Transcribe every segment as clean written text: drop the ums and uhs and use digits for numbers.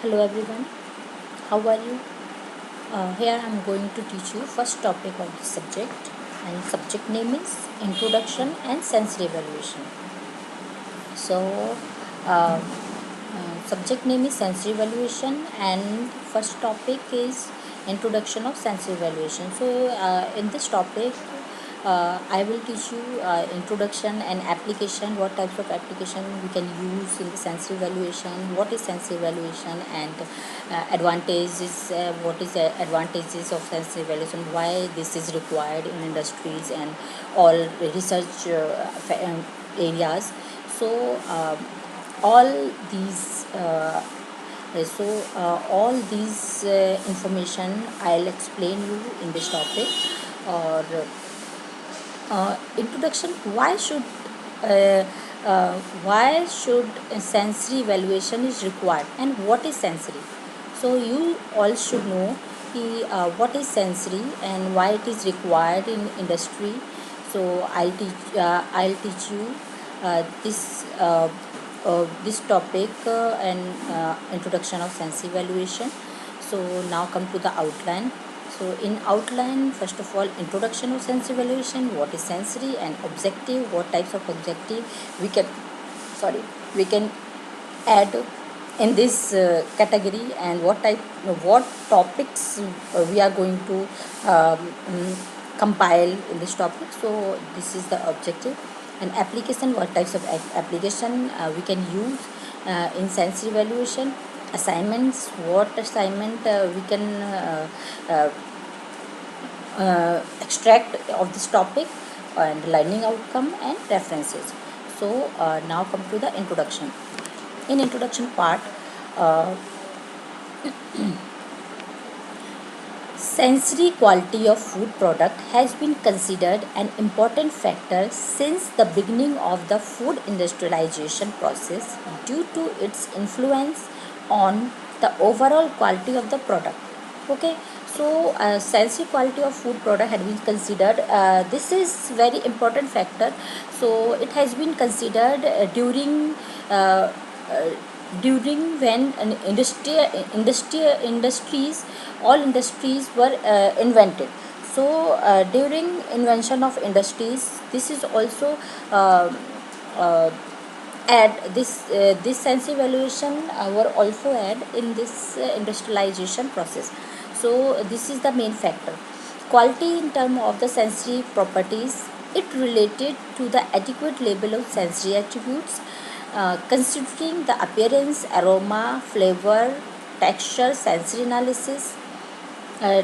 Hello everyone, how are you? Here I am going to teach you first topic of the subject, and subject name is Introduction and Sensory Evaluation. So uh, subject name is Sensory Evaluation and first topic is Introduction of Sensory Evaluation. So in this topic I will teach you introduction and application, what types of application we can use in the sensory evaluation, what is sensory evaluation, and advantages, what is the advantages of sensory evaluation, why this is required in industries and all research areas. So all these all these information I'll explain you in this topic. Or introduction, uh, why should sensory evaluation is required and what is sensory. So you all should know what is sensory and why it is required in industry. So I'll teach you this topic and introduction of sensory evaluation. So now come to the outline. So in outline, first of all, introduction of sensory evaluation, what is sensory, and objective, what types of objective we can, we can add in this category, and what topics we are going to compile in this topic. So this is the objective. And application, what types of application we can use in sensory evaluation. Assignments, what assignment we can uh, extract of this topic, and learning outcome and references. So now come to the introduction. In introduction part, uh, sensory quality of food product has been considered an important factor since the beginning of the food industrialization process due to its influence on the overall quality of the product. Okay, so sensory quality of food product had been considered. This is very important factor. So it has been considered uh, uh, during when an industries, all industries were invented. So during invention of industries, this is also uh, uh, add this sense evaluation were also add in this industrialization process. So this is the main factor. Quality in term of the sensory properties, it related to the adequate level of sensory attributes, considering the appearance, aroma, flavor, texture, sensory analysis, uh,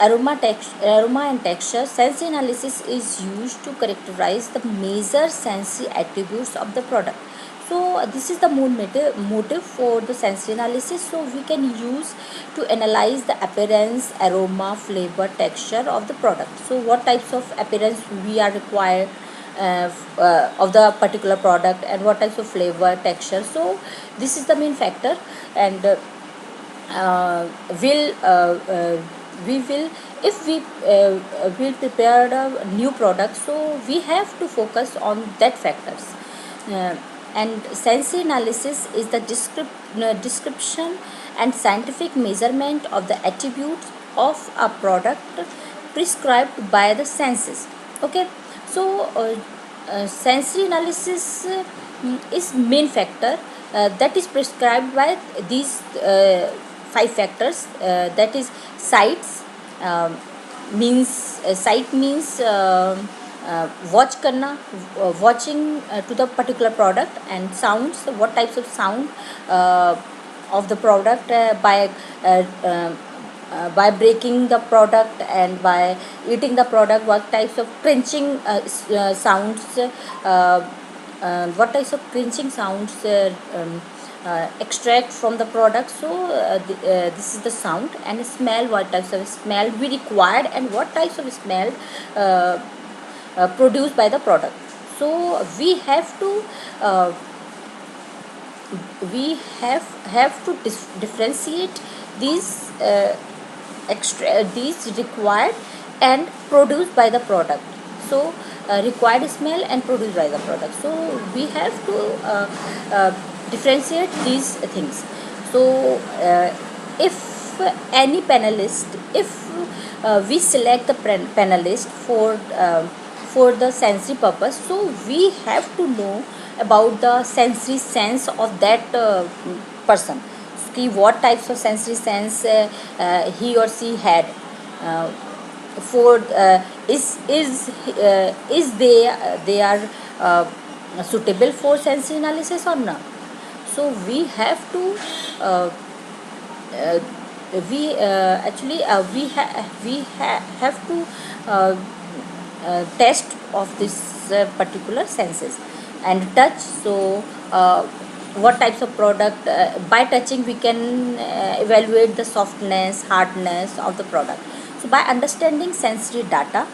aroma and texture. Sensory analysis is used to characterize the major sensory attributes of the product. So this is the main motive for the sensory analysis. So we can use to analyze the appearance, aroma, flavor, texture of the product. So what types of appearance we are required of the particular product, and what types of flavor, texture. So this is the main factor. And uh, will we will, if we will prepare a new product, so we have to focus on that factors. uh, and sensory analysis is the description and scientific measurement of the attributes of a product prescribed by the senses. Okay, so sensory analysis is main factor that is prescribed by these five factors, that is sights, um, means sight means watch karna, watching to the particular product. And sounds, what types of sound uh, of the product by breaking the product and by eating the product, what types of crunching sounds, what types of crunching sounds extract from the product. So this is the sound. And smell, what types of smell we required and what types of smell uh, produced by the product. So uh, we have to differentiate these these required and produced by the product. So required smell and produced by the product. So we have to differentiate these things. So if any panelist, if we select the panelist for the sensory purpose, so we have to know about the sensory sense of that person. See what types of sensory sense he or she had. Uh, for is they are suitable for sensory analysis or not. So we have to uh, uh, we have to uh, test of this particular senses and touch. So what types of product, by touching we can evaluate the softness, hardness of the product. So by understanding sensory data,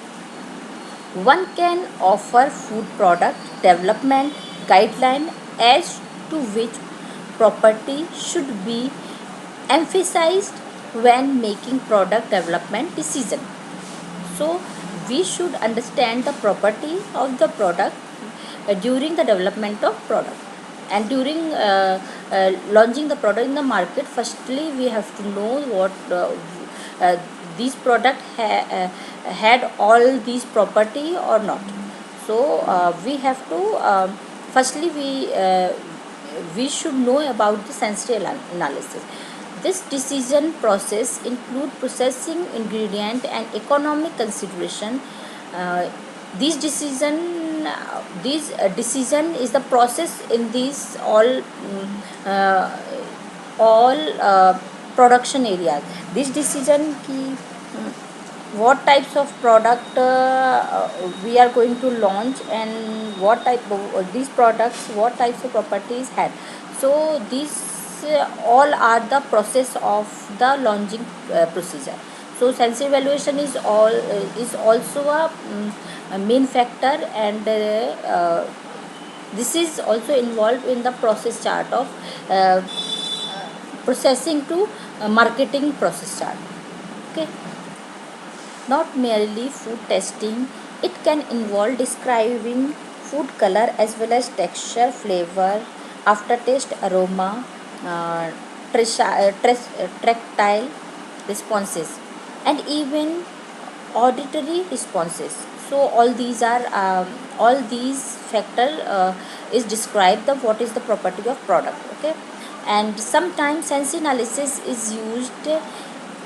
one can offer food product development guideline as to which property should be emphasized when making product development decision. So we should understand the property of the product during the development of product, and during launching the product in the market. Firstly we have to know what uh, these product had all these property or not. So we have to firstly we should know about the sensory analysis. This decision process include processing ingredient and economic consideration. Uh, these decision these decision is the process in these uh, all production areas. This decision ki what types of product we are going to launch, and what type of these products, what types of properties had. So these all are the process of the launching procedure. So sensory evaluation is also a main factor, and this is also involved in the process chart of processing to marketing process chart. Okay. Not merely food testing, it can involve describing food color as well as texture, flavor, aftertaste, aroma, uh, tactile responses, and even auditory responses. So all these factor is describe the what is the property of product. Okay. And sometimes sensory analysis is used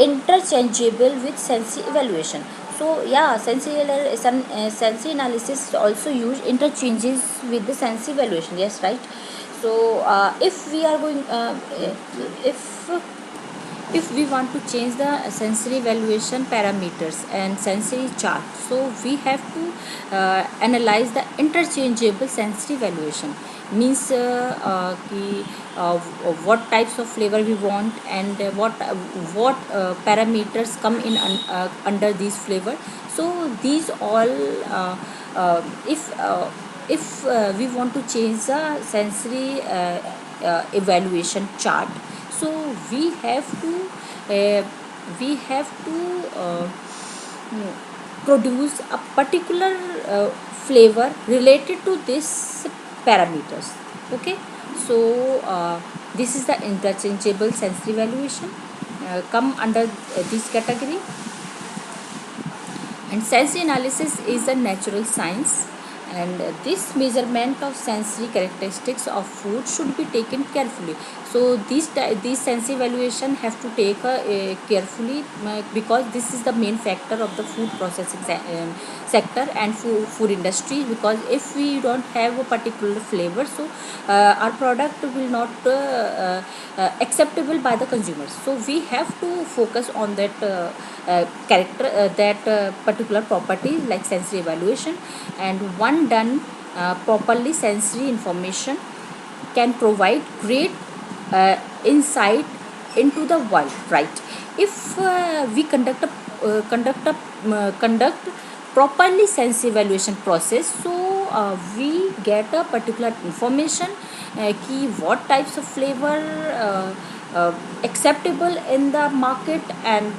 interchangeable with sensory evaluation. So yeah, sensory analysis also use interchanges with the sensory evaluation. Yes, right. So if we are going if if we want to change the sensory evaluation parameters and sensory chart, so we have to analyze the interchangeable sensory evaluation. Means what types of flavor we want, and what parameters come in under these flavor. So these all if we want to change the sensory evaluation chart, so uh, we have to mm, produce a particular flavor related to this parameters. Okay. So this is the interchangeable sensory evaluation come under this category. And sensory analysis is a natural science, and this measurement of sensory characteristics of food should be taken carefully. So these sensory evaluation have to take carefully, because this is the main factor of the food processing sector and food industry. Because if we don't have a particular flavor, so our product will not acceptable by the consumers. So we have to focus on that character that particular property like sensory evaluation. And one done properly, sensory information can provide great insight into the world, right? If we conduct properly sensory evaluation process, so we get a particular information key what types of flavor acceptable in the market, and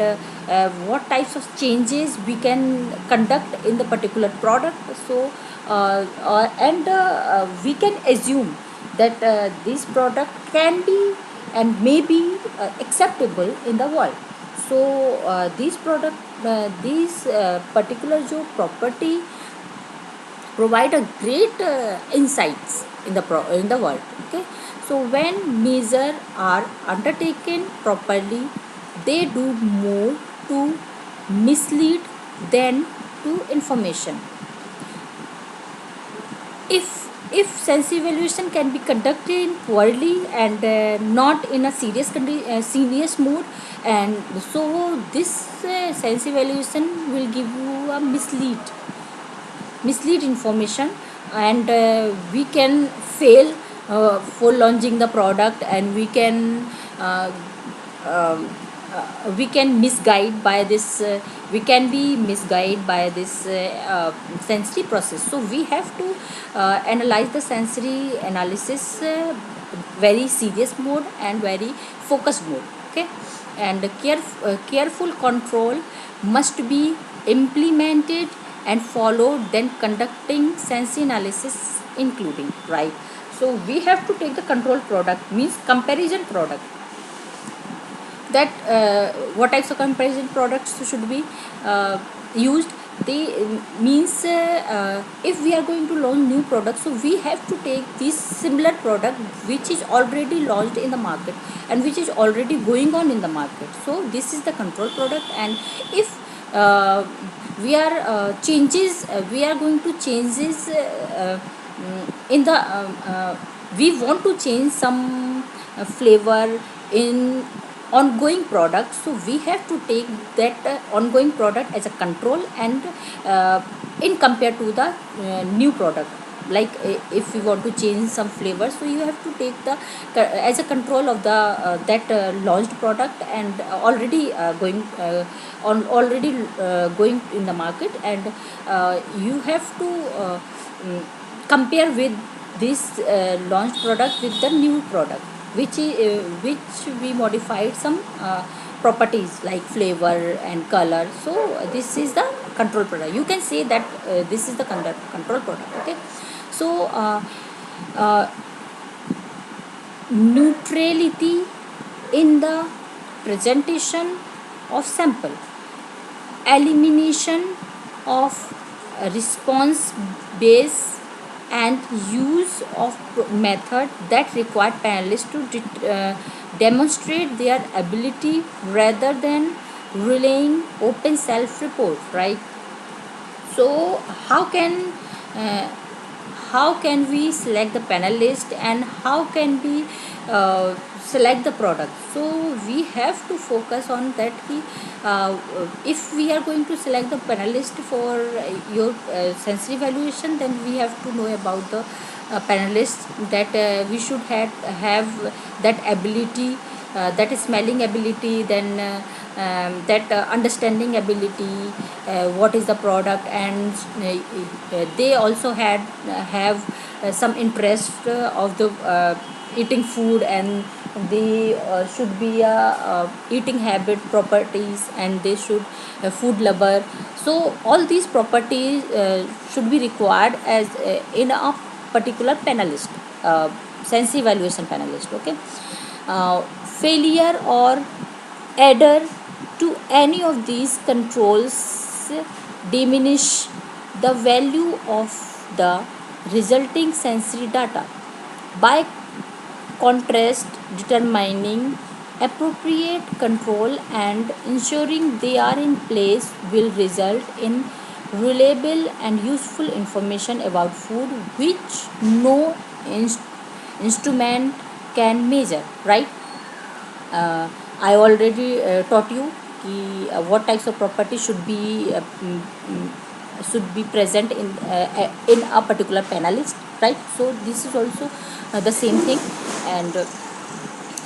what types of changes we can conduct in the particular product. So and we can assume that this product can be and may be acceptable in the world. So these particular जो property provide a great insights in the world. Okay, so when measures are undertaken properly, they do more to mislead than to information. If sense evaluation can be conducted poorly and not in a serious mood, and so this sense evaluation will give you a mislead information, and we can fail for launching the product, and uh, um, we can misguide by this we can be misguided by this sensory process. So we have to analyze the sensory analysis very serious mode and very focused mode. Okay, and careful control must be implemented and followed then conducting sensory analysis including, right? So we have to take the control product, means comparison product, that what types of comparison products should be used. They means if we are going to launch new products, so we have to take this similar product which is already launched in the market and which is already going on in the market. So this is the control product. And if we are going to change this in the we want to change some flavor in ongoing product, so we have to take that ongoing product as a control, and in compared to the new product. Like if we want to change some flavor, so you have to take the as a control of the that launched product and already going in the market, and you have to mm, compare with this launched product with the new product, which we modified some properties like flavor and color. So this is the control product. You can say that this is the control product. Okay, so uh, neutrality in the presentation of sample, elimination of response base, and use of method that require panelists to demonstrate their ability rather than relying open self report, right? So uh, how can we select the panelist, and how can we select the product? So we have to focus on that if we are going to select the panelist for your sensory evaluation, then we have to know about the panelists, that we should have that ability, that is smelling ability, then that understanding ability, what is the product, and they also have some interest of the eating food, and they should be eating habit properties, and they should food lover. So all these properties should be required as in a particular panelist, sense evaluation panelist. Okay, failure or adder to any of these controls diminish the value of the resulting sensory data. By contrast, determining appropriate control and ensuring they are in place will result in reliable and useful information about food which no instrument can measure, right? I already taught you what types of property should be present in a particular panelist, right? So this is also the same thing. And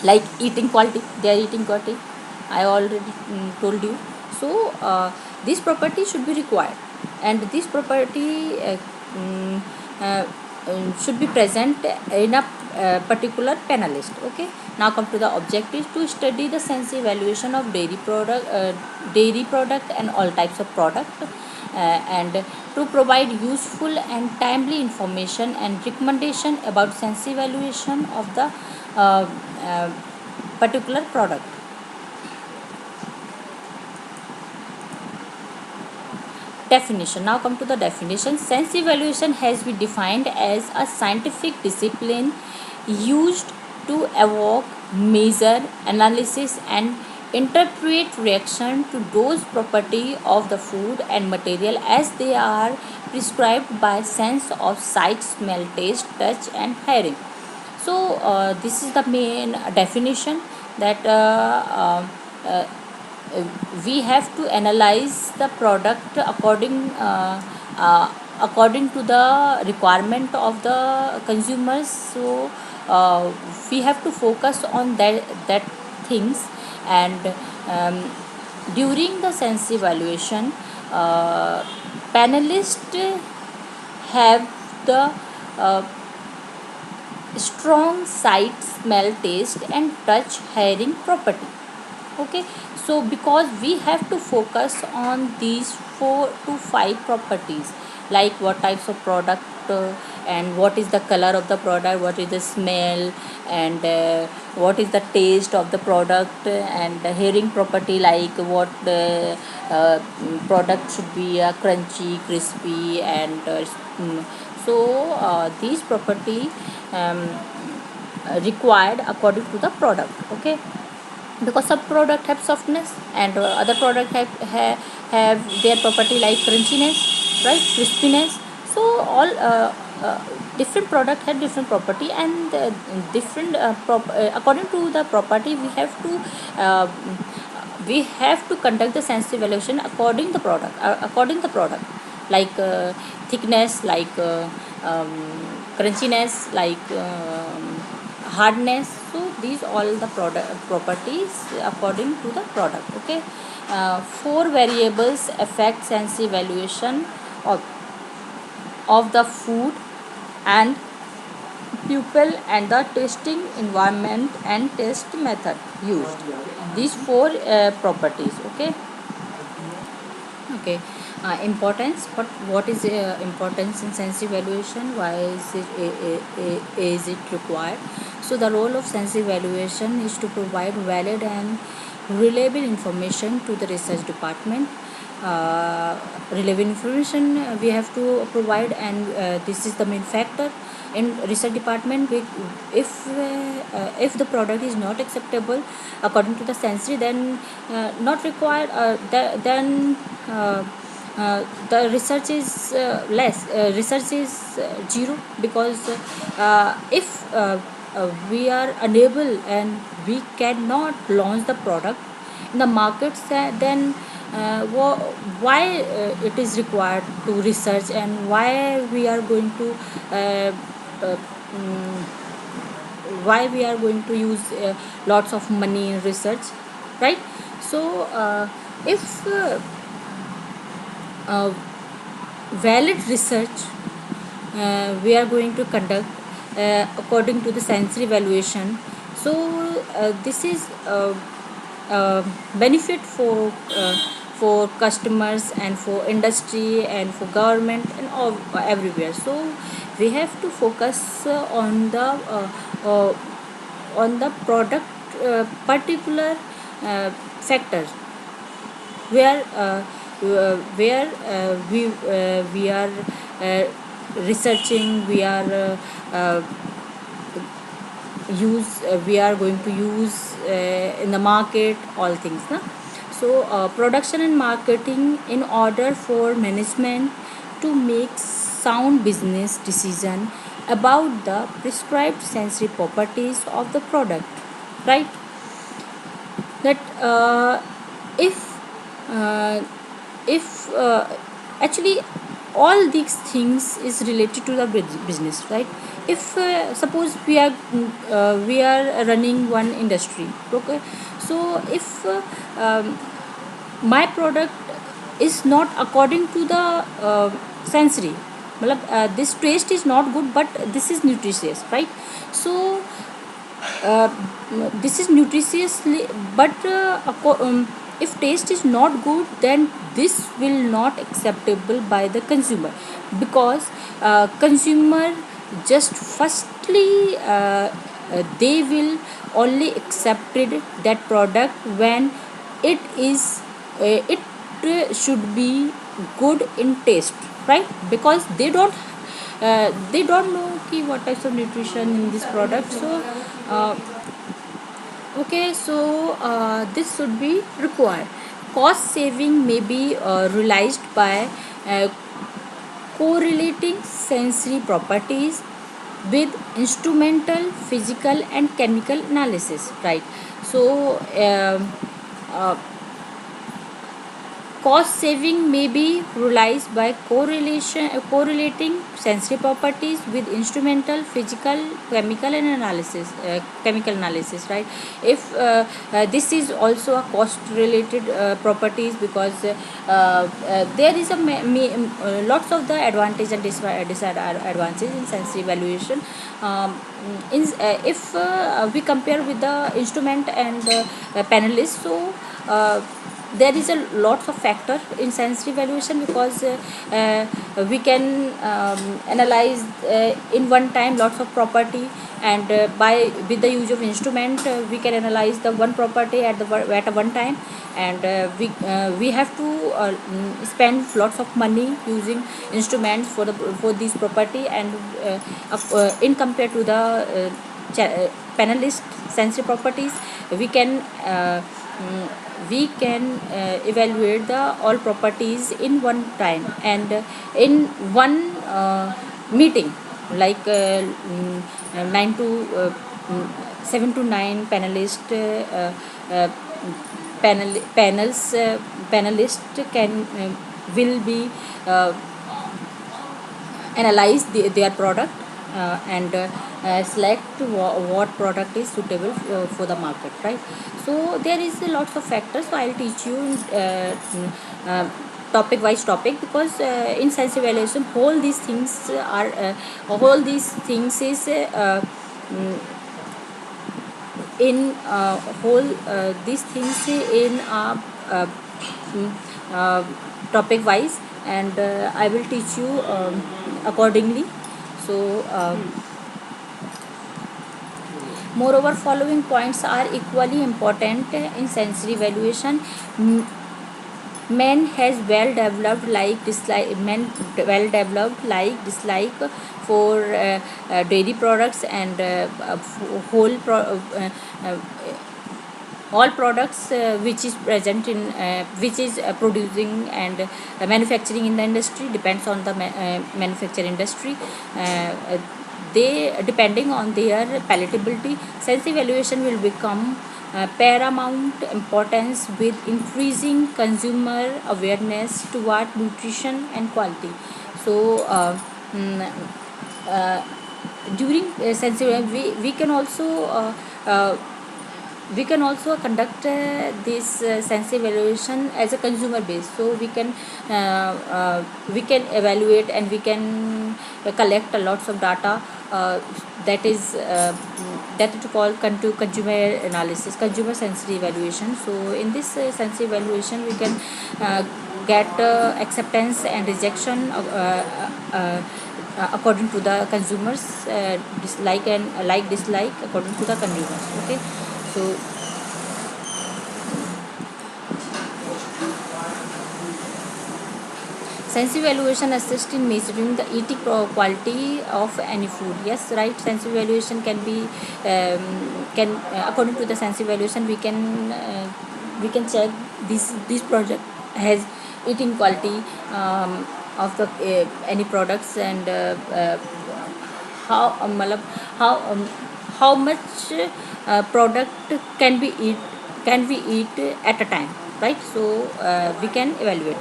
like eating quality, they are eating quality, I already told you. So this property should be required, and this property mm, uh, should be present in a particular panelist. Okay, now come to the objectives: to study the sense evaluation of dairy product and all types of product, and to provide useful and timely information and recommendation about sense evaluation of the uh, uh, particular product. Definition. Now come to the definition. Sense evaluation has been defined as a scientific discipline used to evoke, measure, analysis, and interpret reaction to those property of the food and material as they are prescribed by sense of sight, smell, taste, touch, and hearing. So this is the main definition that uh, we have to analyze the product according to the requirement of the consumers. So we have to focus on that things. And um, during the sense evaluation, uh, panelists have the uh, strong sight, smell, taste, and touch hearing property. Okay, so because we have to focus on these 4 to 5 properties, like what types of product, and what is the color of the product, what is the smell, and what is the taste of the product, and the hearing property, like what the product should be crunchy, crispy, and so these property um, required according to the product. Okay, because some product have softness, and other product have their property like crunchiness, right, crispiness. So all different product have different property, and different according to the property uh, we have to conduct the sense evaluation according the product, like thickness, like um, crunchiness, like hardness. So these all the product properties according to the product. Okay, 4 variables affect sense evaluation of, of the food and pupil and the tasting environment and test method used. These 4 properties. Okay. Okay. Importance. What is importance in sense evaluation? Why is it required? So the role of sense evaluation is to provide valid and reliable information to the research department. Relevant information we have to provide, and this is the main factor in research department. If the product is not acceptable according to the sensory, then not required, then the research is less, research is zero, because if we are unable and we cannot launch the product in the markets, then why it is required to research, and why we are going to uh, mm, why we are going to use lots of money in research, right? So if uh, valid research we are going to conduct according to the sensory evaluation, so this is benefit for customers and for industry and for government and all everywhere. So we have to focus uh, on the product particular factor, where we are uh, researching, we are going to use in the market, all things, na? So production and marketing in order for management to make sound business decision about the prescribed sensory properties of the product, right? That if uh, if actually all these things is related to the business, right? If suppose we are running one industry, okay, so if my product is not according to the sensory, this taste is not good but this is nutritious, right? So uh, this is nutritiously, but if taste is not good, then this will not acceptable by the consumer, because consumer just firstly they will only accepted that product when it is it should be good in taste, right? Because they don't know ki what types of nutrition in this product. So uh, okay, so this should be required. Cost saving may be realized by uh, correlating sensory properties with instrumental, physical, and chemical analysis, right? So uh, cost saving may be realized by correlating sensory properties with instrumental, physical, chemical analysis, right? If this is also a cost related properties, because there is lots of the advantage and disadvantages in sensory evaluation. Um, if we compare with the instrument and panelists, so there is a lots of factor in sensory evaluation, because we can analyze in one time lots of property, and by with the use of instrument we can analyze the one property at a one time, and we have to spend lots of money using instruments for this property, and in compared to the panelist sensory properties, we can evaluate the all properties in one time, and in one meeting, like 9 to 7 to 9 panelist uh, panelist can will be uh, analyze their product, and select what product is suitable for the market, right? So there is a lots of factors, so I'll teach you uh, topic wise topic, because in science evaluation all these things is mm, in whole these things in uh, mm, uh, topic wise, and I will teach you accordingly. So moreover, following points are equally important in sensory evaluation. M- Men has well developed like dislike for dairy products, and whole uh, all products which is present in which is producing and manufacturing in the industry, depends on the manufacturing industry. They depending on their palatability, sense evaluation will become paramount importance with increasing consumer awareness toward nutrition and quality. So mm, uh, during sensory, we can also uh, conduct this sense evaluation as a consumer base, so we can evaluate, and we can collect a lots of data, uh, that is called consumer analysis, consumer sensory evaluation. So in this sensory evaluation, we can get acceptance and rejection according to the consumers, dislike and like dislike according to the consumers, okay? So sense evaluation assists in measuring the eating quality of any food. Yes, right. Sense evaluation can according to the sense evaluation, we can check this project has eating quality of the any products, and how how um, how much product can be eat can we eat at a time, right? So we can evaluate.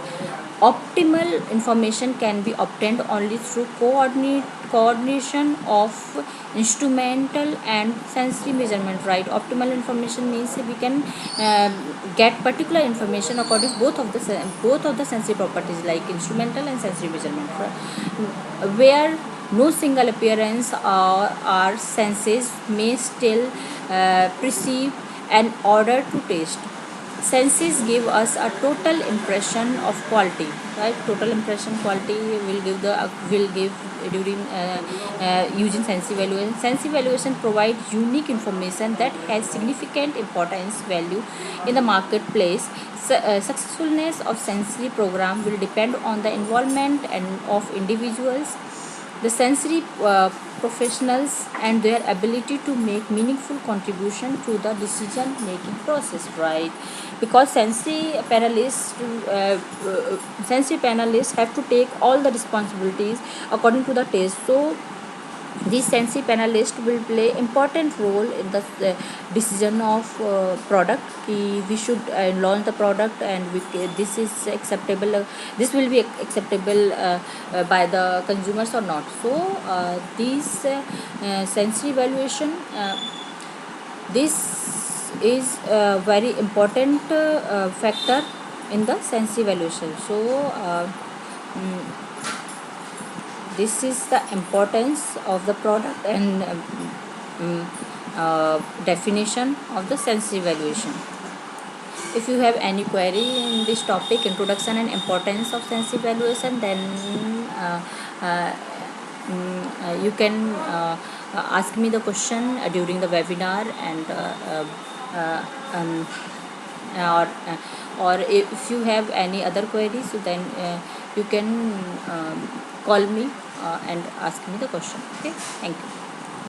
Optimal information can be obtained only through coordination of instrumental and sensory measurement, right? Optimal information means we can get particular information according both of the sensory properties, like instrumental and sensory measurement, where no single appearance or our senses may still perceive an order to taste. senses give us a total impression of quality, right? Total impression quality will give during using sense evaluation. Sense evaluation provide unique information that has significant importance value in the marketplace. Successfulness of sensory program will depend on the involvement and of individuals, the sensory professionals, and their ability to make meaningful contribution to the decision making process, right? Because sensory panelists have to take all the responsibilities according to the taste. So these sensory panelists will play important role in the decision of product. We should launch the product, and this is acceptable, this will be acceptable by the consumers or not. So these sensory evaluation, this is a very important factor in the sensory evaluation. So mm, this is the importance of the product and mm, definition of the sensory evaluation. If you have any query in this topic, introduction and importance of sensory evaluation, then uh, uh, you can ask me the question during the webinar, and uh, um, or if you have any other queries, so then you can call me and ask me the question. Okay, thank you.